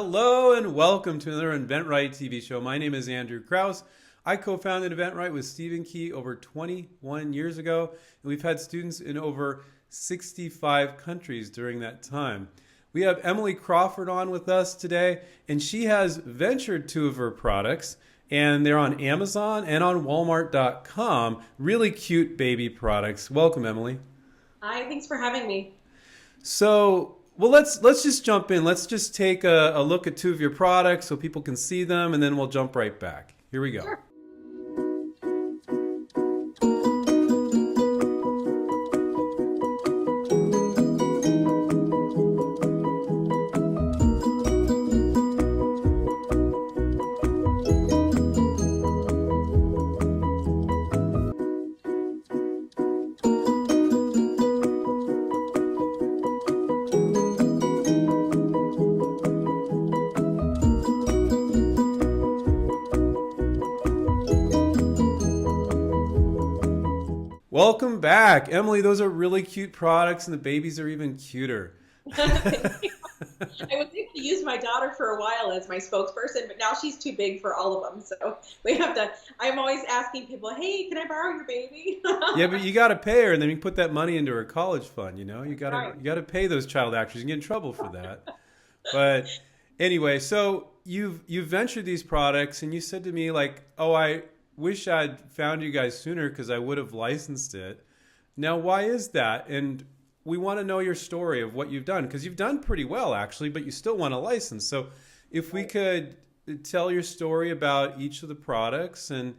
Hello and welcome to another InventRight TV show. My name is Andrew Krause. I co-founded InventRight with Stephen Key over 21 years ago, and we've had students in over 65 countries during that time. We have Emily Crawford on with us today, and she has ventured two of her products, and they're on Amazon and on Walmart.com. Really cute baby products. Welcome, Emily. Hi, thanks for having me. So, well, let's just jump in. Let's just take a look at two of your products so people can see them, and then we'll jump right back. Here we go. Sure. Welcome back. Emily, those are really cute products, and the babies are even cuter. I was able to use my daughter for a while as my spokesperson, but now she's too big for all of them. So we have to, I'm always asking people, hey, can I borrow your baby? Yeah, but you got to pay her, and then you put that money into her college fund, you know? You got to pay those child actors. You get in trouble for that. But anyway, so you've ventured these products, and you said to me, like, oh, I wish I'd found you guys sooner because I would have licensed it. Now, why is that? And we want to know your story of what you've done, because you've done pretty well, actually, but you still want a license. So if we could tell your story about each of the products, and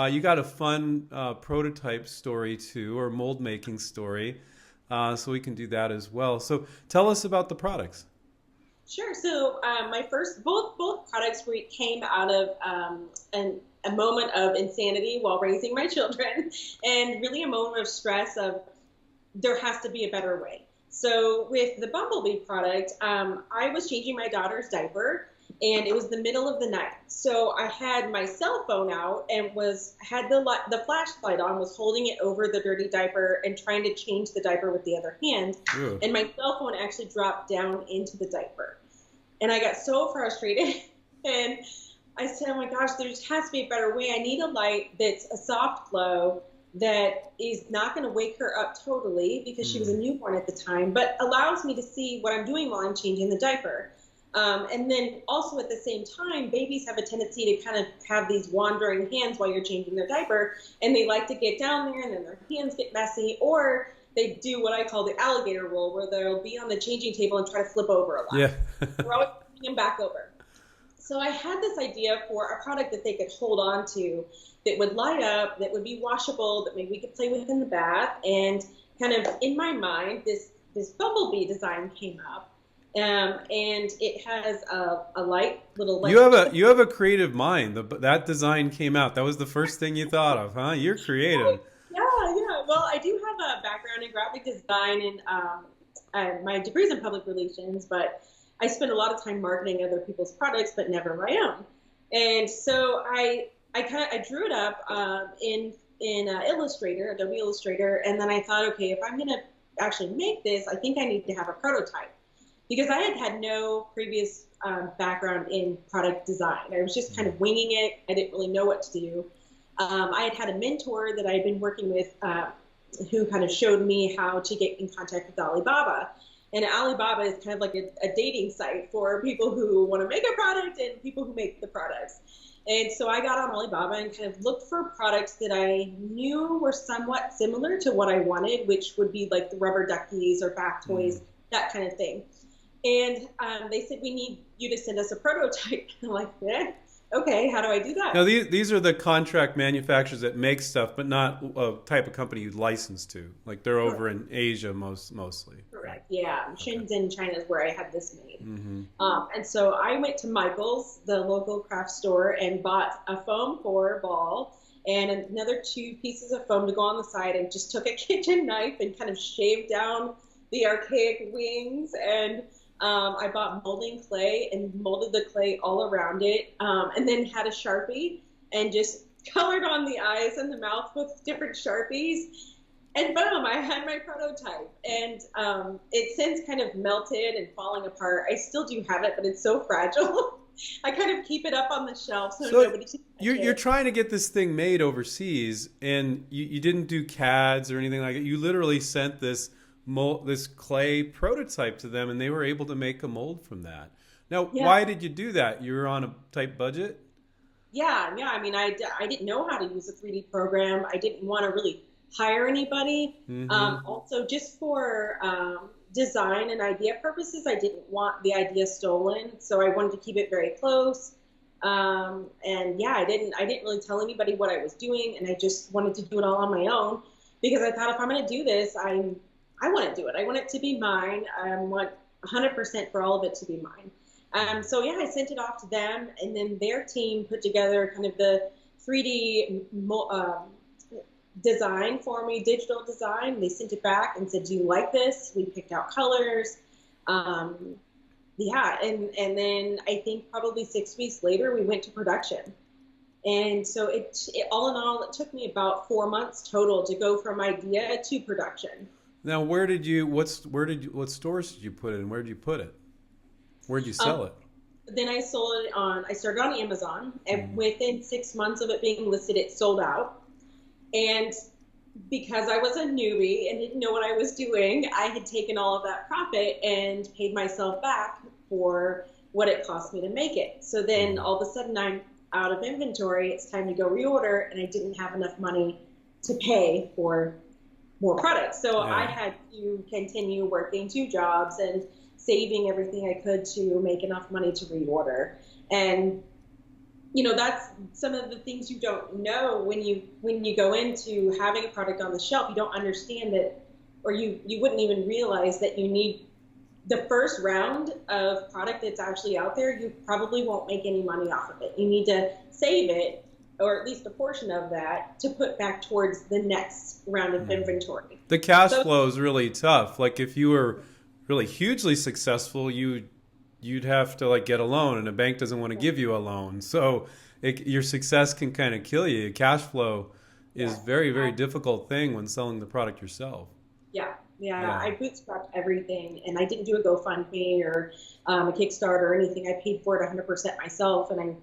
you got a fun prototype story too, or mold making story, so we can do that as well. So tell us about the products. Sure. So my first, both products came out of a moment of insanity while raising my children, and really a moment of stress of there has to be a better way. So with the Bumblebee product, I was changing my daughter's diaper, and it was the middle of the night. So I had my cell phone out and had the flashlight on, was holding it over the dirty diaper and trying to change the diaper with the other hand. Ew. And my cell phone actually dropped down into the diaper. And I got so frustrated, and I said, oh my gosh, there just has to be a better way. I need a light that's a soft glow that is not going to wake her up totally, because she was a newborn at the time, but allows me to see what I'm doing while I'm changing the diaper. And then also at the same time, babies have a tendency to kind of have these wandering hands while you're changing their diaper, and they like to get down there and then their hands get messy, or they do what I call the alligator roll, where they'll be on the changing table and try to flip over a lot. Yeah. We're always putting them back over. So I had this idea for a product that they could hold on to, that would light up, that would be washable, that maybe we could play with in the bath. And kind of in my mind, this Bumblebee design came up, and it has a light little light. You have a creative mind. That design came out. That was the first thing you thought of, huh? You're creative. Yeah. Well, I do have a background in graphic design, and my degree's in public relations, but I spend a lot of time marketing other people's products, but never my own. And so I drew it up in Illustrator, Adobe Illustrator, and then I thought, okay, if I'm going to actually make this, I think I need to have a prototype, because I had no previous background in product design. I was just kind of winging it. I didn't really know what to do. I had a mentor that I had been working with who kind of showed me how to get in contact with Alibaba. And Alibaba is kind of like a dating site for people who want to make a product and people who make the products. And so I got on Alibaba and kind of looked for products that I knew were somewhat similar to what I wanted, which would be like the rubber duckies or bath toys, that kind of thing. And they said, we need you to send us a prototype. I'm like, okay, how do I do that? Now, these are the contract manufacturers that make stuff, but not a type of company you license to. Like they're over in Asia mostly. Correct. Yeah. Okay. Shenzhen, China is where I had this made. Mm-hmm. And so I went to Michael's, the local craft store, and bought a foam core ball and another 2 pieces of foam to go on the side, and just took a kitchen knife and kind of shaved down the archaic wings, and I bought molding clay and molded the clay all around it, and then had a Sharpie and just colored on the eyes and the mouth with different Sharpies. And boom, I had my prototype, and it's since kind of melted and falling apart. I still do have it, but it's so fragile. I kind of keep it up on the shelf so So nobody can touch you're it. trying to get this thing made overseas, and you didn't do CADs or anything like that. You literally sent this clay prototype to them, and they were able to make a mold from that. Now, Yeah, why did you do that? You were on a tight budget. yeah. I mean, I didn't know how to use a 3D program. I didn't want to really hire anybody. Mm-hmm. Also, just for design and idea purposes, I didn't want the idea stolen, so I wanted to keep it very close. And yeah, I didn't really tell anybody what I was doing, and I just wanted to do it all on my own because I thought if I'm going to do this, I want to do it. I want it to be mine. I want 100% for all of it to be mine. So yeah, I sent it off to them, and then their team put together kind of the 3D design for me, digital design. They sent it back and said, "Do you like this?" We picked out colors. Um, yeah, and then I think probably 6 weeks later, we went to production. And so all in all, it took me about 4 months total to go from idea to production. Now, what stores did you put it in? Where did you put it? Where did you Um, sell it? then I started on Amazon, and Mm. within 6 months of it being listed, it sold out. And because I was a newbie and didn't know what I was doing, I had taken all of that profit and paid myself back for what it cost me to make it. So then Mm. all of a sudden I'm out of inventory. It's time to go reorder, and I didn't have enough money to pay for more products. So I Yeah. had to continue working 2 jobs and saving everything I could to make enough money to reorder. And that's some of the things you don't know when you go into having a product on the shelf. You don't understand it, or you wouldn't even realize that you need the first round of product that's actually out there. You probably won't make any money off of it. You need to save it, or at least a portion of that, to put back towards the next round of Mm. inventory. The cash So flow is really tough. Like if you were really hugely successful, you'd have to like get a loan, and a bank doesn't want to give you a loan. So your success can kind of kill you. Cash flow is yes, very, very difficult thing when selling the product yourself. yeah. Yeah. I bootstrapped everything, and I didn't do a GoFundMe or a Kickstarter or anything. I paid for it 100% myself, and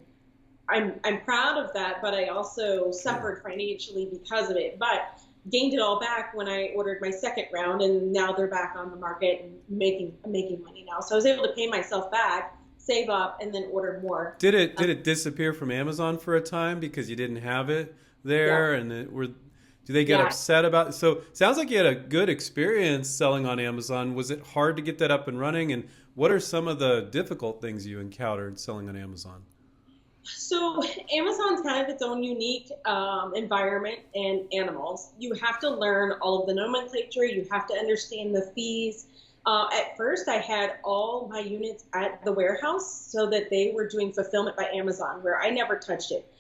I'm proud of that. But I also Good. suffered financially because of it. But gained it all back when I ordered my second round, and now they're back on the market and making money now. So I was able to pay myself back, save up, and then order more. Did it disappear from Amazon for a time because you didn't have it Yeah, there, and do they get yeah. upset about it? So sounds like you had a good experience selling on Amazon. Was it hard to get that up and running? And what are some of the difficult things you encountered selling on Amazon? So Amazon's kind of its own unique environment and animals. You have to learn all of the nomenclature. You have to understand the fees. At first, I had all my units at the warehouse so that they were doing fulfillment by Amazon, where I never touched it.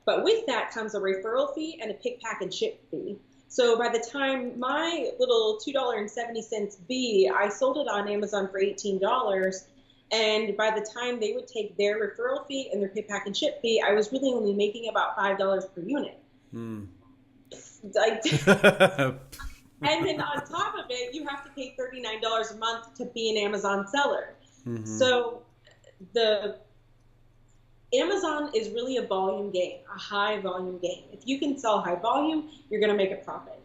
But with that comes a referral fee and a pick, pack, and ship fee. So by the time my little $2.70 bee, I sold it on Amazon for $18. And by the time they would take their referral fee and their pick, pack, and ship fee, I was really only making about $5 per unit. Hmm. Like, and then on top of it, you have to pay $39 a month to be an Amazon seller. Hmm. So the Amazon is really a volume game, a high volume game. If you can sell high volume, you're going to make a profit.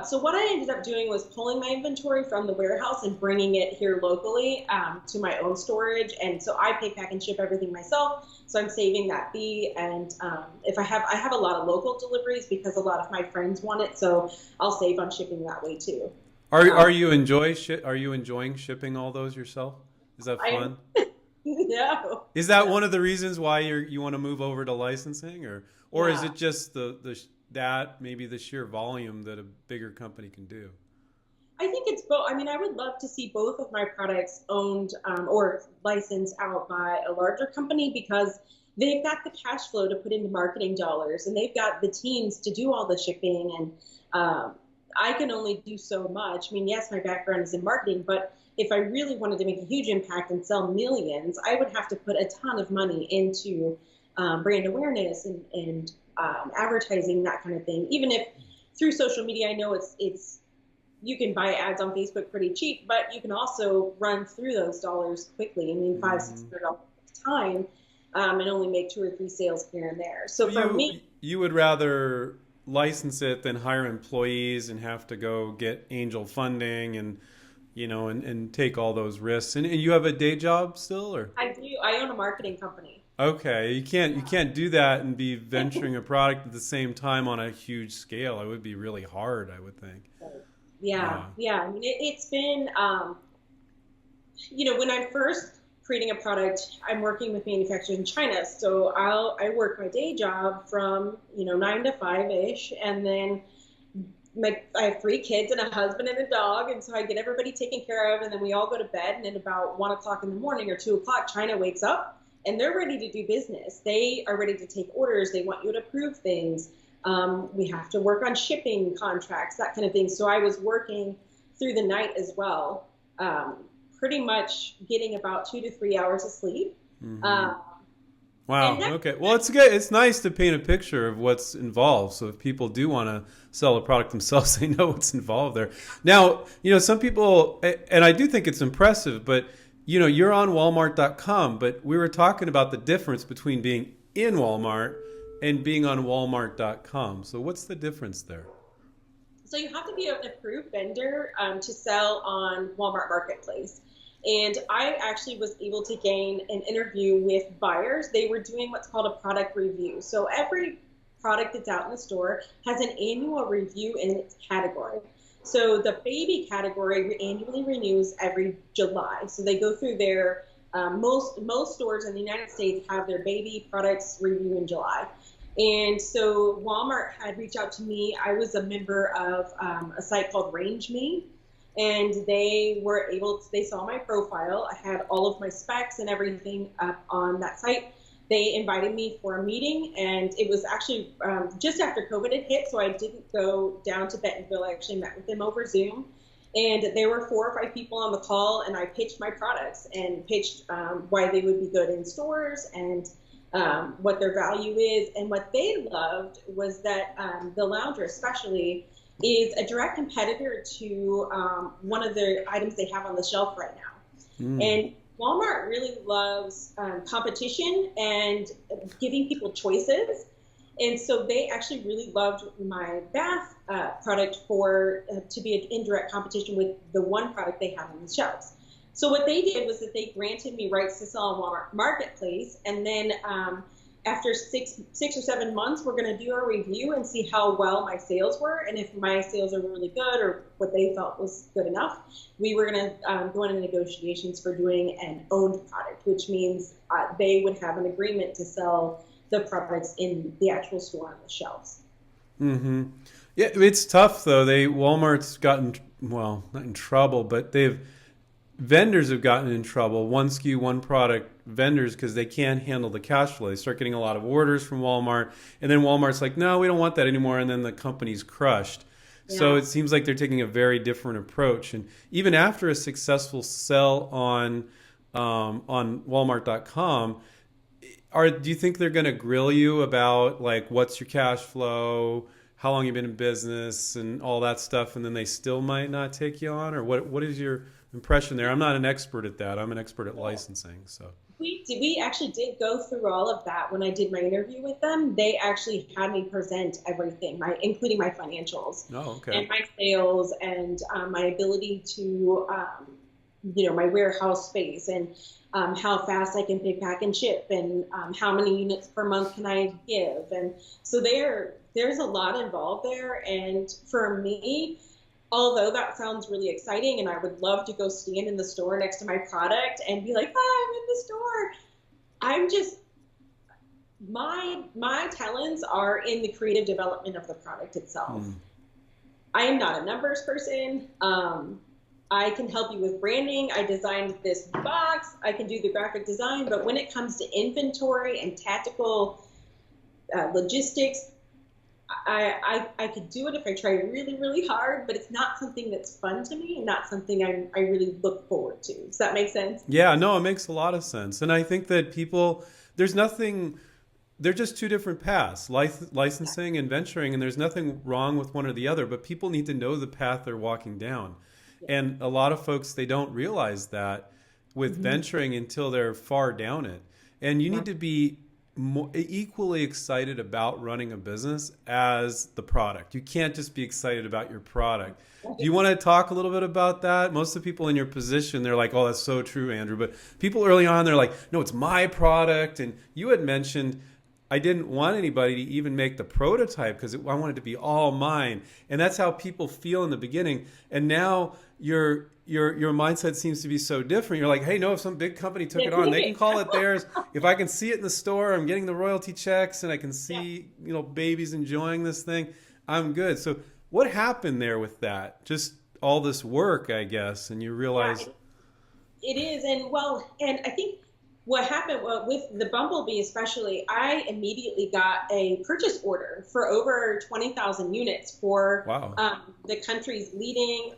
So what I ended up doing was pulling my inventory from the warehouse and bringing it here locally to my own storage. And so I pick, pack, and ship everything myself. So I'm saving that fee. And if I have a lot of local deliveries because a lot of my friends want it. So I'll save on shipping that way too. Are Um, you are you enjoying shipping all those yourself? Is that I fun? no, Is that no, one of the reasons why you want to move over to licensing, or is yeah. it just that maybe the sheer volume that a bigger company can do? I think it's both. I mean, I would love to see both of my products owned or licensed out by a larger company because they've got the cash flow to put into marketing dollars and they've got the teams to do all the shipping. And I can only do so much. I mean, yes, my background is in marketing, but if I really wanted to make a huge impact and sell millions, I would have to put a ton of money into brand awareness and advertising, that kind of thing. Even if through social media, I know it's you can buy ads on Facebook pretty cheap, but you can also run through those dollars quickly. I mean, $500-$600 at a time, and only make 2 or 3 sales here and there. So for me, you would rather license it than hire employees and have to go get angel funding and and take all those risks. And you have a day job still, or? I do. I own a marketing company. Okay, you can't do that and be venturing a product at the same time on a huge scale. It would be really hard, I would think. Yeah. I mean, it's been, when I'm first creating a product, I'm working with manufacturers in China. So I work my day job from 9 to 5-ish, and then I have 3 kids and a husband and a dog, and so I get everybody taken care of, and then we all go to bed. And at about 1 o'clock in the morning or 2 o'clock, China wakes up and they're ready to do business. They are ready to take orders. They want you to approve things. We have to work on shipping contracts, that kind of thing. So I was working through the night as well, pretty much getting about 2 to 3 hours of sleep. Mm-hmm. Wow. Okay. Well, it's good. It's nice to paint a picture of what's involved. So if people do want to sell a product themselves, they know what's involved there. Now, some people, and I do think it's impressive, but you're on Walmart.com, but we were talking about the difference between being in Walmart and being on Walmart.com. So what's the difference there? So you have to be an approved vendor to sell on Walmart Marketplace. And I actually was able to gain an interview with buyers. They were doing what's called a product review. So every product that's out in the store has an annual review in its category. So the baby category annually renews every July. So they go through their, most stores in the United States have their baby products review in July. And so Walmart had reached out to me. I was a member of a site called Range Me. And they saw my profile. I had all of my specs and everything up on that site. They invited me for a meeting, and it was actually just after COVID had hit, so I didn't go down to Bentonville. I actually met with them over Zoom. And there were 4 or 5 people on the call, and I pitched my products and pitched why they would be good in stores and what their value is. And what they loved was that the Lounger especially is a direct competitor to one of the items they have on the shelf right now. And Walmart really loves competition and giving people choices. And so they actually really loved my bath product to be an indirect competition with the one product they have on the shelves. So what they did was that they granted me rights to sell on Walmart Marketplace, and then after six or 7 months, we're going to do a review and see how well my sales were. And if my sales are really good or what they felt was good enough, we were going to go into negotiations for doing an owned product, which means they would have an agreement to sell the products in the actual store on the shelves. Mm-hmm. Yeah, it's tough, though. Walmart's gotten, well, not in trouble, but vendors have gotten in trouble, one SKU, one product vendors, because they can't handle the cash flow. They start getting a lot of orders from Walmart, and then Walmart's like, no, we don't want that anymore, and then the company's crushed. Yeah. So it seems like they're taking a very different approach. And even after a successful sell on Walmart.com, do you think they're going to grill you about, like, what's your cash flow, how long you've been in business, and all that stuff, and then they still might not take you on? Or what is your impression there? I'm not an expert at that. I'm an expert at licensing. So we actually did go through all of that when I did my interview with them. They actually had me present everything, including my financials, and my sales, and my ability to, my warehouse space, and how fast I can pick, pack, and ship, and how many units per month can I give. And so there's a lot involved there. And for me, although that sounds really exciting, and I would love to go stand in the store next to my product and be like, "Hi, I'm in the store," I'm just, my talents are in the creative development of the product itself. I am not a numbers person. I can help you with branding. I designed this box. I can do the graphic design. But when it comes to inventory and tactical logistics, I could do it if I try really, really hard, but it's not something that's fun to me and not something I really look forward to. Does that make sense? Yeah, no, it makes a lot of sense. And I think that there's nothing they're just two different paths, licensing and venturing, and there's nothing wrong with one or the other, but people need to know the path they're walking down. And a lot of folks, they don't realize that with venturing until they're far down it. And you need to be equally excited about running a business as the product. You can't just be excited about your product. Do you want to talk a little bit about that? Most of the people in your position, they're like, oh, that's so true, Andrew. But people early on, they're like, no, it's my product. And you had mentioned, I didn't want anybody to even make the prototype because I wanted it to be all mine. And that's how people feel in the beginning. And now your mindset seems to be so different. You're like, hey, no, if some big company took it on, they can call it theirs. If I can see it in the store, I'm getting the royalty checks, and I can see, babies enjoying this thing, I'm good. So what happened there with that? Just all this work, I guess, and you realize it is. And I think what happened with the Bumblebee especially, I immediately got a purchase order for over 20,000 units for the country's leading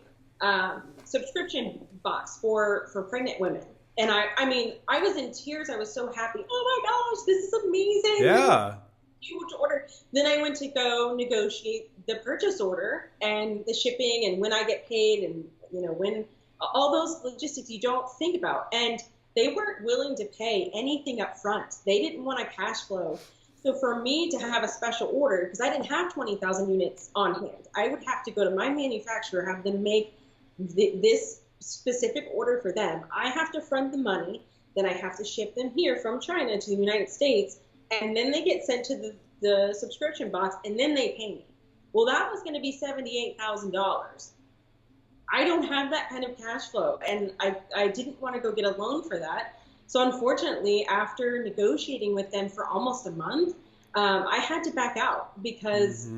subscription box for pregnant women. And I was in tears. I was so happy. Oh my gosh, this is amazing. Yeah. Huge order. Then I went to go negotiate the purchase order and the shipping and when I get paid and when all those logistics you don't think about. And they weren't willing to pay anything up front. They didn't want a cash flow. So for me to have a special order, because I didn't have 20,000 units on hand, I would have to go to my manufacturer, have them make this specific order for them. I have to front the money, then I have to ship them here from China to the United States, and then they get sent to the subscription box, and then they pay me. Well, that was going to be $78,000. I don't have that kind of cash flow, and I didn't want to go get a loan for that. So unfortunately, after negotiating with them for almost a month, I had to back out because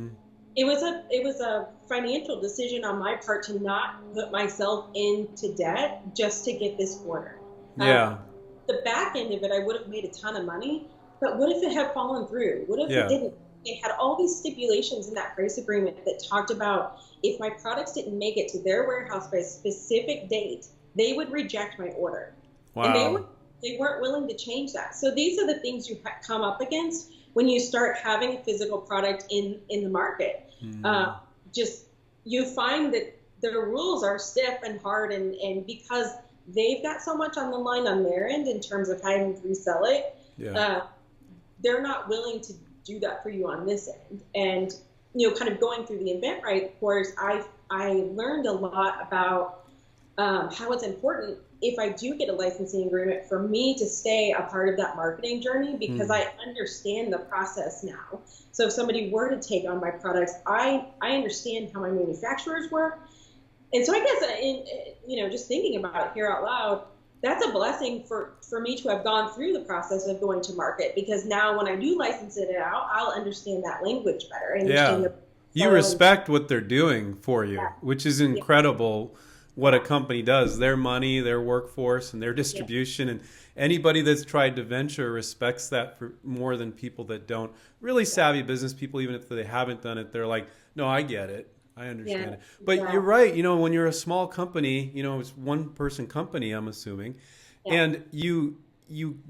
it was a financial decision on my part to not put myself into debt just to get this order. The back end of it, I would have made a ton of money, but what if it had fallen through? What if it didn't? It had all these stipulations in that price agreement that talked about if my products didn't make it to their warehouse by a specific date, they would reject my order. Wow. And they weren't willing to change that. So these are the things you come up against when you start having a physical product in the market. You find that the rules are stiff and hard, and because they've got so much on the line on their end in terms of having to resell it, they're not willing to do that for you on this end. And kind of going through the inventRight course, I learned a lot about how it's important if I do get a licensing agreement for me to stay a part of that marketing journey, because I understand the process now. So if somebody were to take on my products, I understand how my manufacturers work. And so I guess just thinking about it here out loud, that's a blessing for me to have gone through the process of going to market, because now when I do license it out, I'll understand that language better. I understand you respect what they're doing for you, which is incredible. What a company does, their money, their workforce, and their distribution. And anybody that's tried to venture respects that for more than people that don't. Really savvy business people, even if they haven't done it, they're like, no, I get it. I understand it. But you're right. When you're a small company, it's one person company, I'm assuming, and you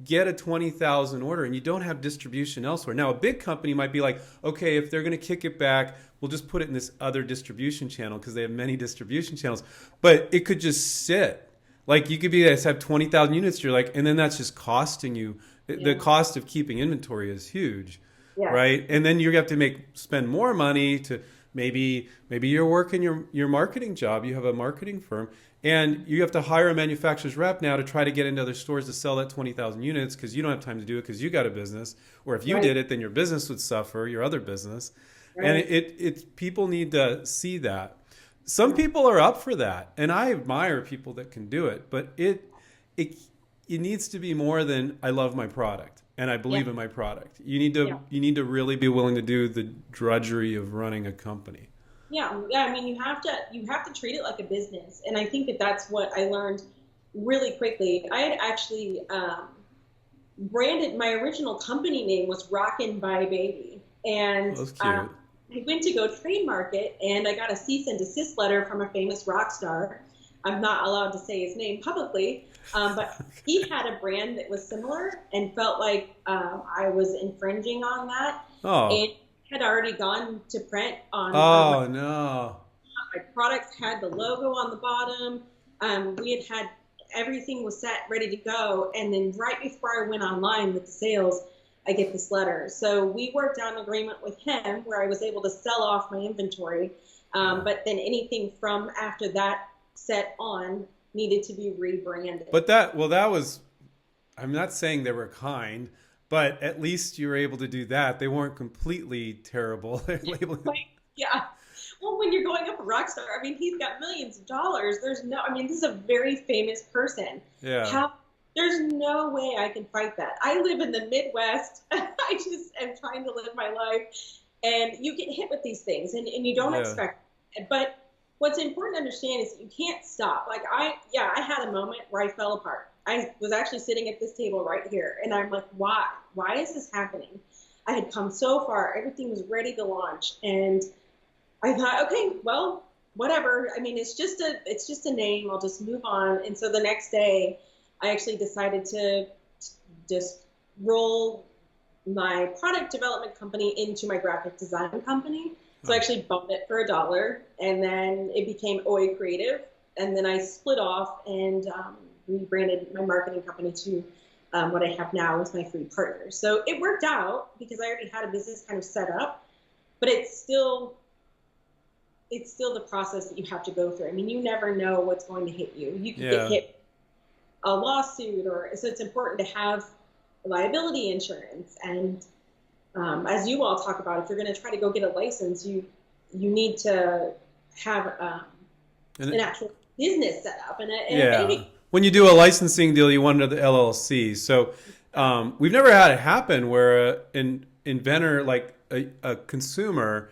get a 20,000 order and you don't have distribution elsewhere. Now, a big company might be like, okay, if they're going to kick it back, we'll just put it in this other distribution channel because they have many distribution channels. But it could just sit. Like you could have 20,000 units. You're like, and then that's just costing you. The cost of keeping inventory is huge, right? And then you have to spend more money to maybe you're working your marketing job. You have a marketing firm. And you have to hire a manufacturer's rep now to try to get into other stores to sell that 20,000 units because you don't have time to do it because you got a business. Or if you did it, then your business would suffer, your other business. And it's people need to see that. Some people are up for that, and I admire people that can do it. But it needs to be more than I love my product and I believe in my product. You need to really be willing to do the drudgery of running a company. Yeah. I mean, you have to treat it like a business, and I think that's what I learned really quickly. I had actually branded my original company name was Rockin' by Baby, and that's cute. I went to go trademark it, and I got a cease and desist letter from a famous rock star. I'm not allowed to say his name publicly, But he had a brand that was similar and felt like I was infringing on that, Oh. and had already gone to print on Oh no. my products had the logo on the bottom. We had everything was set, ready to go. And then right before I went online with the sales, I get this letter. So we worked out an agreement with him where I was able to sell off my inventory. But then anything from after that set on needed to be rebranded. But that was, I'm not saying they were kind, but at least you were able to do that. They weren't completely terrible. Yeah. Well, when you're going up a rock star, I mean, he's got millions of dollars. There's no, I mean, this is a very famous person. Yeah. There's no way I can fight that. I live in the Midwest. I just am trying to live my life. And you get hit with these things and you don't expect it. But what's important to understand is that you can't stop. Like I had a moment where I fell apart. I was actually sitting at this table right here. And I'm like, why? Why is this happening? I had come so far. Everything was ready to launch. And I thought, okay, well, whatever. I mean, it's just a name. I'll just move on. And so the next day, I actually decided to just roll my product development company into my graphic design company. So I actually bought it for $1, and then it became OA Creative. And then I split off and rebranded my marketing company to what I have now with my 3 partners. So it worked out because I already had a business kind of set up, but it's still the process that you have to go through. I mean, you never know what's going to hit you. You can get hit a lawsuit, so it's important to have liability insurance. And as you all talk about, if you're going to try to go get a license, you need to have an actual business set up and a When you do a licensing deal, you want another LLC. So we've never had it happen where an inventor, like a consumer,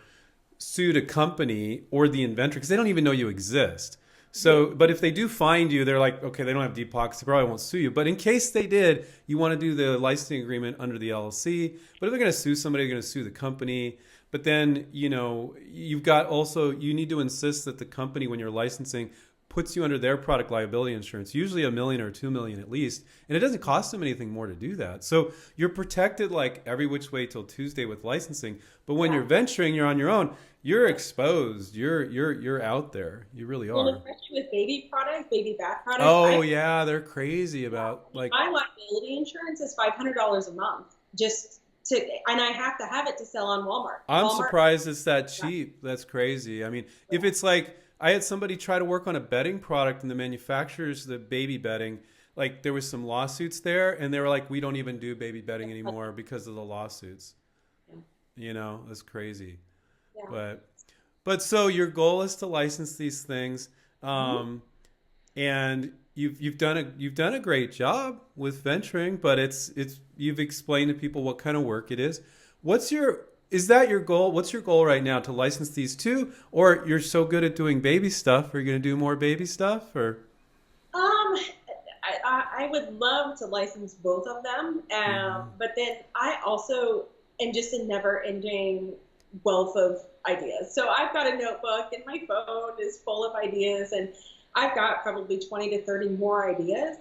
sued a company or the inventor because they don't even know you exist. So, but if they do find you, they're like, okay, they don't have deep pockets, they probably won't sue you. But in case they did, you want to do the licensing agreement under the LLC. But if they're going to sue somebody, they're going to sue the company. But then, you've got also, you need to insist that the company, when you're licensing, puts you under their product liability insurance, usually $1 million or $2 million at least. And it doesn't cost them anything more to do that. So you're protected like every which way till Tuesday with licensing. But when you're venturing, you're on your own, you're exposed. You're out there. You really are. Well, especially with baby products, baby bath products. Oh yeah, they're crazy about like my liability insurance is $500 a month and I have to have it to sell on Walmart. I'm surprised it's that cheap. That's crazy. I mean, if it's like, I had somebody try to work on a bedding product and the manufacturers, the baby bedding, like there was some lawsuits there and they were like, we don't even do baby bedding anymore because of the lawsuits. That's crazy. Yeah. But so your goal is to license these things. And you've done a great job with venturing, but you've explained to people what kind of work it is. Is that your goal? What's your goal right now, to license these 2, or you're so good at doing baby stuff? Are you going to do more baby stuff, or? I would love to license both of them, but then I also am just a never-ending wealth of ideas. So I've got a notebook, and my phone is full of ideas, and I've got probably 20 to 30 more ideas.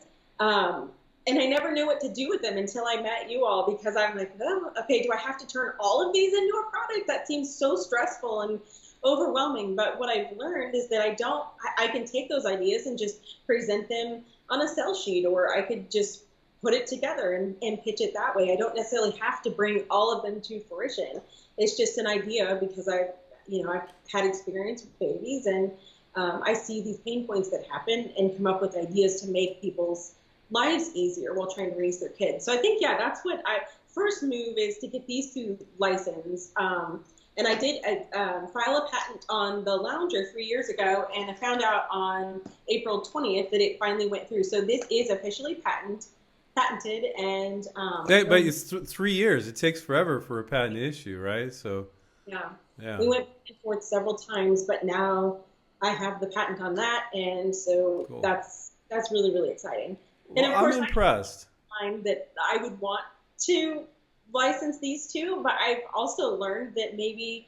And I never knew what to do with them until I met you all, because I'm like, oh, okay, do I have to turn all of these into a product? That seems so stressful and overwhelming. But what I've learned is that I can take those ideas and just present them on a sell sheet, or I could just put it together and pitch it that way. I don't necessarily have to bring all of them to fruition. It's just an idea because I've had experience with babies, and I see these pain points that happen and come up with ideas to make people's lives easier while trying to raise their kids. So I think, that's what first move is to get these 2 licensed. And I did file a patent on the Lounger 3 years ago, and I found out on April 20th that it finally went through. So this is officially patented, and but it's 3 years. It takes forever for a patent issue, right? So yeah. We went back and forth several times, but now I have the patent on that, and so cool. That's really, really exciting. Well, and of course, I'm impressed. That I would want to license these 2, but I've also learned that maybe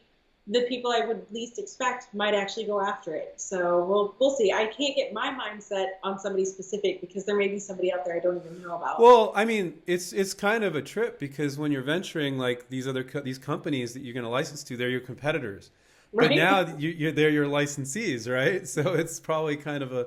the people I would least expect might actually go after it. So we'll see. I can't get my mindset on somebody specific because there may be somebody out there I don't even know about. Well, I mean, it's kind of a trip because when you're venturing, like these companies that you're going to license to, they're your competitors. But Right? now they're your licensees, right? So it's probably kind of a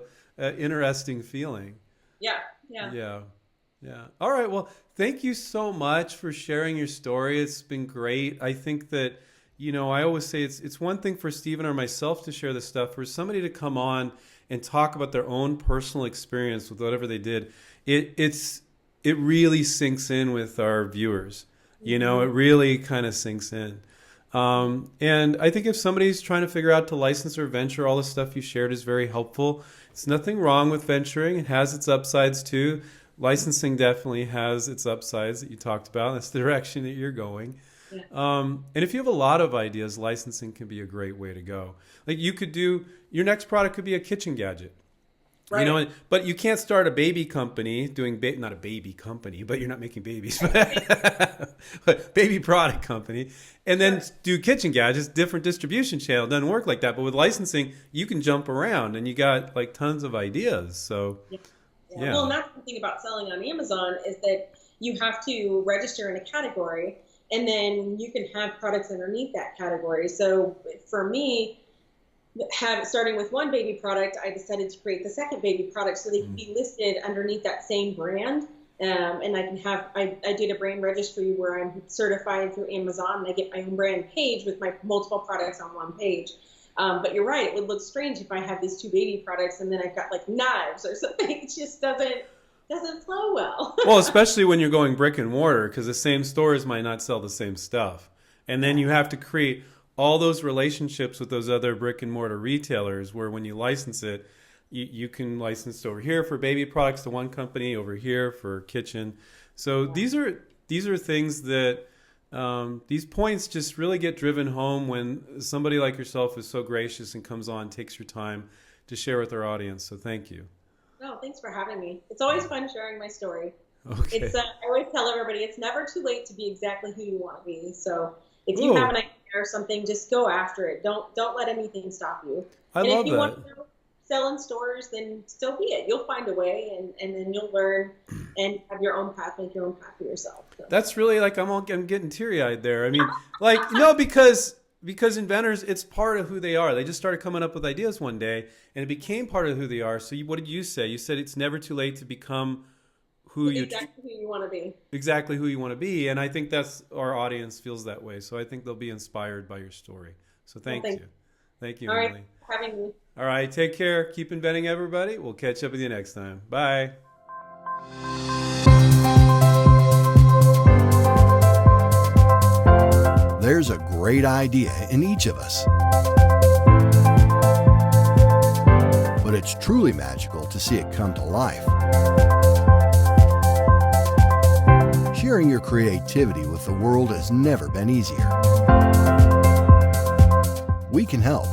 interesting feeling. Yeah. Yeah. All right. Well, thank you so much for sharing your story. It's been great. I think that, I always say it's one thing for Stephen or myself to share this stuff. For somebody to come on and talk about their own personal experience with whatever they did, it really sinks in with our viewers. It really kind of sinks in. And I think if somebody's trying to figure out to license or venture, all the stuff you shared is very helpful. It's nothing wrong with venturing. It has its upsides too. Licensing definitely has its upsides that you talked about. That's the direction that you're going. Yeah. And if you have a lot of ideas, licensing can be a great way to go. Like your next product could be a kitchen gadget. Right. But you can't start a baby company doing not a baby company, but you're not making babies, but baby product company, and then do kitchen gadgets, different distribution channel. It doesn't work like that. But with licensing, you can jump around, and you got like tons of ideas. So, yeah. Well, and that's the thing about selling on Amazon is that you have to register in a category, and then you can have products underneath that category. So for me, starting with one baby product, I decided to create the second baby product so they can be listed underneath that same brand. And I did a brand registry where I'm certified through Amazon, and I get my own brand page with my multiple products on one page. But you're right, it would look strange if I have these two baby products and then I've got like knives or something. It just doesn't flow well. Well, especially when you're going brick and mortar, because the same stores might not sell the same stuff. And then you have to create all those relationships with those other brick and mortar retailers where when you license it, you can license over here for baby products to one company, over here for kitchen. So these are things that these points just really get driven home when somebody like yourself is so gracious and comes on, takes your time to share with our audience. So thank you. No, thanks for having me. It's always fun sharing my story. Okay. I always tell everybody it's never too late to be exactly who you want to be. So if you have an idea or something, just go after it. Don't let anything stop you. I love that. If you want to sell in stores, then so be it. You'll find a way, and then you'll learn and have your own path, make your own path for yourself. So. That's really like I'm getting teary-eyed there. I mean, because inventors, it's part of who they are. They just started coming up with ideas one day, and it became part of who they are. So what did you say? You said it's never too late to become exactly who you want to be. Exactly who you want to be, and I think that's our audience feels that way. So I think they'll be inspired by your story. So thank you, Emily. All right, for having me. All right, take care. Keep inventing, everybody. We'll catch up with you next time. Bye. There's a great idea in each of us. But it's truly magical to see it come to life. Sharing your creativity with the world has never been easier. We can help.